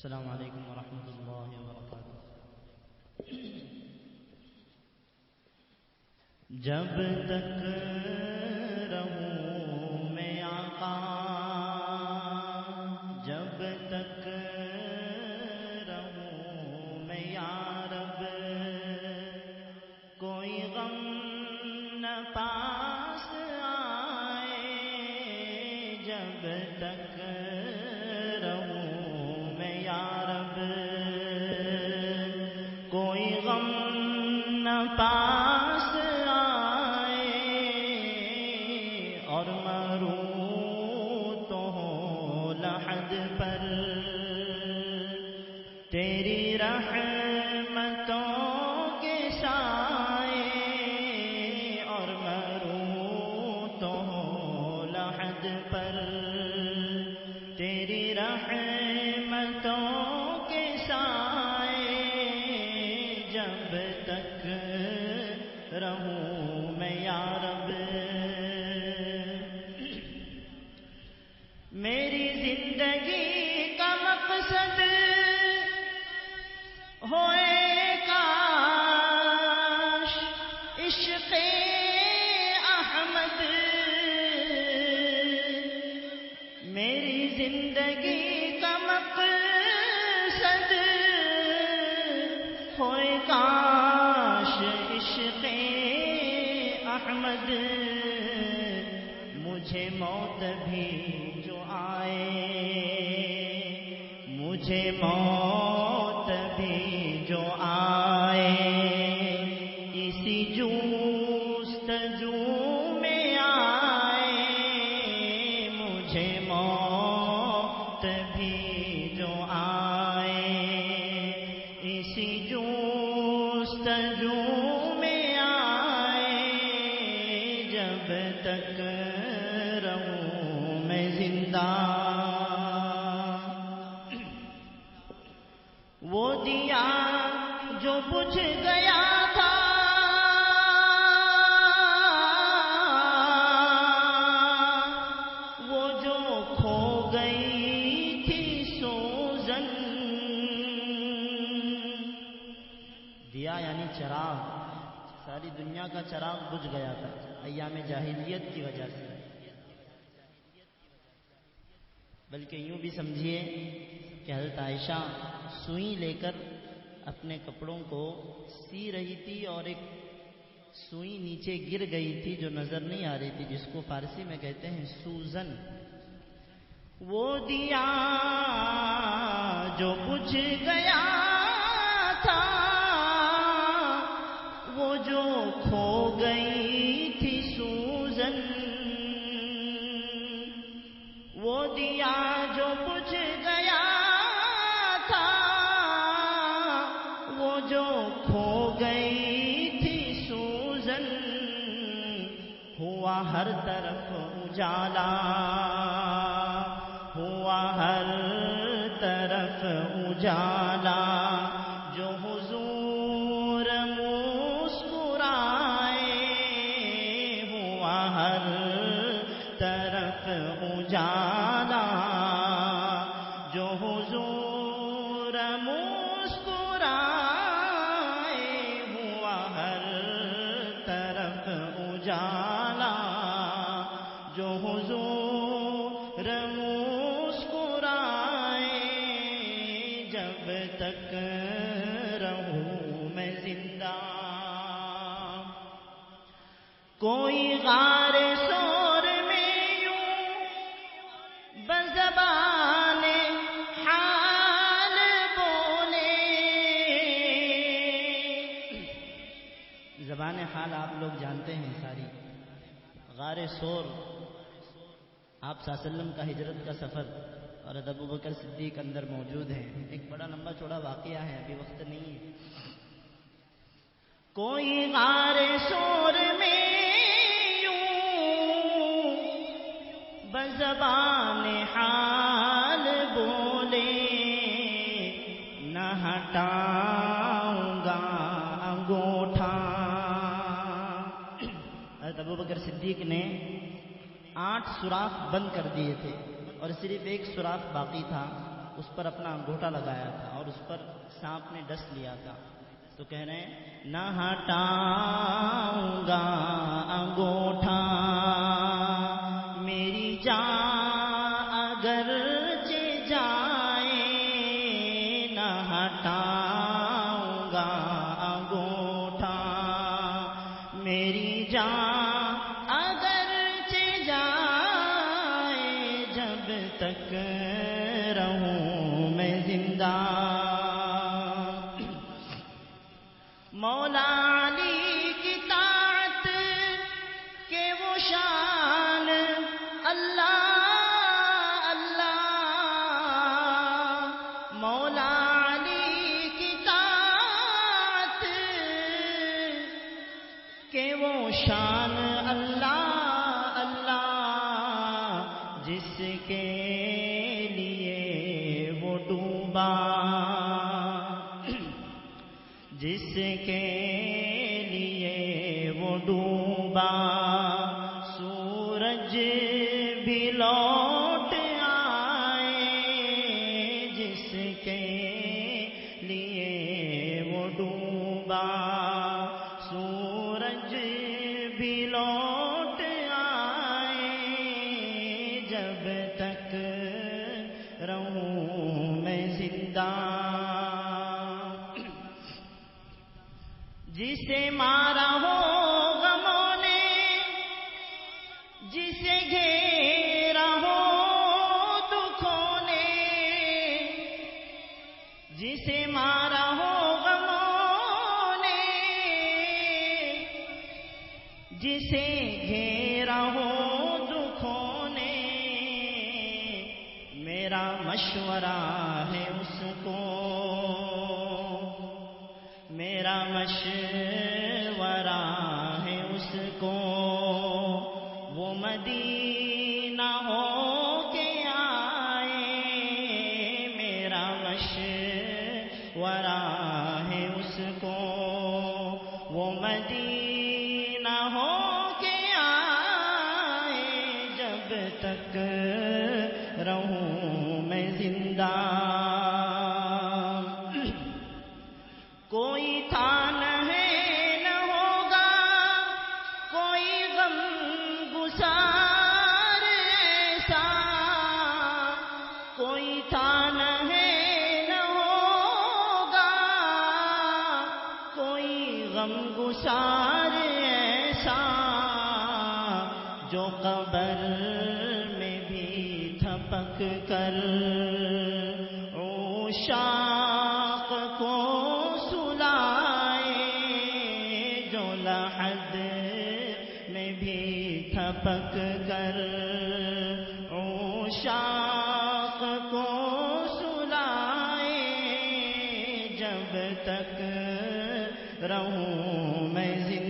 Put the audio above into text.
السلام علیکم ورحمۃ اللہ وبرکاتہ۔ جب تک رہوں میں آقا، جب تک رہوں میں یا رب، کوئی غم نہ پاس آئے، جب تک رہوں میں یا رب، کوئی غم نہ پاس آئے، اور مروں تو ہو لحد پر تیری رحمتوں کے سائے، اور مروں تو ہو لحد پر تیری رحمتوں کے سائے، جب تک رہوں میں یا رب۔ میری زندگی کا مقصد ہوئے کاش عشق احمد، میری زندگی کا مقصد ہوئے کاش عشق احمد، مجھے موت بھی جو آئے، مجھے موت بھی جو آئے، اسی جستجو میں آئے، مجھے موت بھی جو آئے، اسی جستجو میں آئے، جب تک رہوں میں زندہ۔ وہ دیا جو بجھ گیا تھا، وہ جو کھو گئی تھی سوزن، دیا یعنی چراغ، ساری دنیا کا چراغ بجھ گیا تھا ایام جاہلیت کی وجہ سے، بلکہ یوں بھی سمجھیے کہ حضرت عائشہ سوئی لے کر اپنے کپڑوں کو سی رہی تھی، اور ایک سوئی نیچے گر گئی تھی جو نظر نہیں آ رہی تھی، جس کو فارسی میں کہتے ہیں سوزن۔ وہ دیا جو بجھ گیا تھا، وہ جو کھو گئی تھی سوزن، وہ دیا جو بجھ گیا تھا، وہ جو کھو گئی تھی سوزن، ہوا ہر طرف اجالا، ہوا ہر طرف اجالا، جو حضور مسکرائے، ہوا ہر طرف اجالا، جو حضور مسکرائے، ہوا ہر طرف اجالا، جو حضور مسکرائے، جب تک رہوں میں زندہ۔ کوئی غار سور میں یوں بزبان حال بولے، زبان حال آپ لوگ جانتے ہیں ساری، غار سور آپ صلی اللہ علیہ وسلم کا ہجرت کا سفر، اور ابو بکر صدیق اندر موجود ہیں، ایک بڑا لمبا چوڑا واقعہ ہے، ابھی وقت نہیں ہے۔ کوئی غار سور میں بزبان حال بولے، نہ ہٹاؤں گا انگوٹھا۔ حضرت ابو بکر صدیق نے 8 سوراخ بند کر دیے تھے، اور صرف ایک سوراخ باقی تھا، اس پر اپنا انگوٹھا لگایا تھا اور اس پر سانپ نے ڈس لیا تھا. تو کہہ رہے ہیں نہ ہٹاؤں گا انگوٹھا میری جان اگر جائے، نہ ہٹاؤں گا انگوٹھا میری جان اگر جائے، جب تک رہوں میں زندہ. مولا علی کی طاعت کے وہ شان، اللہ اللہ. مولا علی کی طاعت کے وہ شان، اللہ اللہ. جس کے لیے وہ ڈوبا، جس کے لیے وہ ڈوبا، سورج بھی لوٹ آئے. جس کے لیے وہ ڈوبا، سورج بھی لوٹ آئے. جب تک رہوں میں زندہ. جسے مارا ہو غموں نے، جسے گھیرا ہو دکھوں نے، جسے مارا ہو غموں نے، جسے گھیرا ہو دکھوں نے، میرا مشورہ ہے اس کو، میرا مشورہ ہے اس کو. وہ مدینہ ہو کے آئے، میرا مشورہ ہے اس کو. وہ مدینہ ہو کے آئے، جب تک رہوں میں زندہ. کوئی تھا نہ ہے نہ ہوگا، کوئی غم گسار ایسا. کوئی تھا نہ ہے نہ ہوگا، کوئی غم گسار ایسا. جو قبر میں بھی تھپک کر عشاق کو سلائے، جو لحد میں بھی تھپک کر عشاق کو سلائے. جب تک رہوں میں زندہ.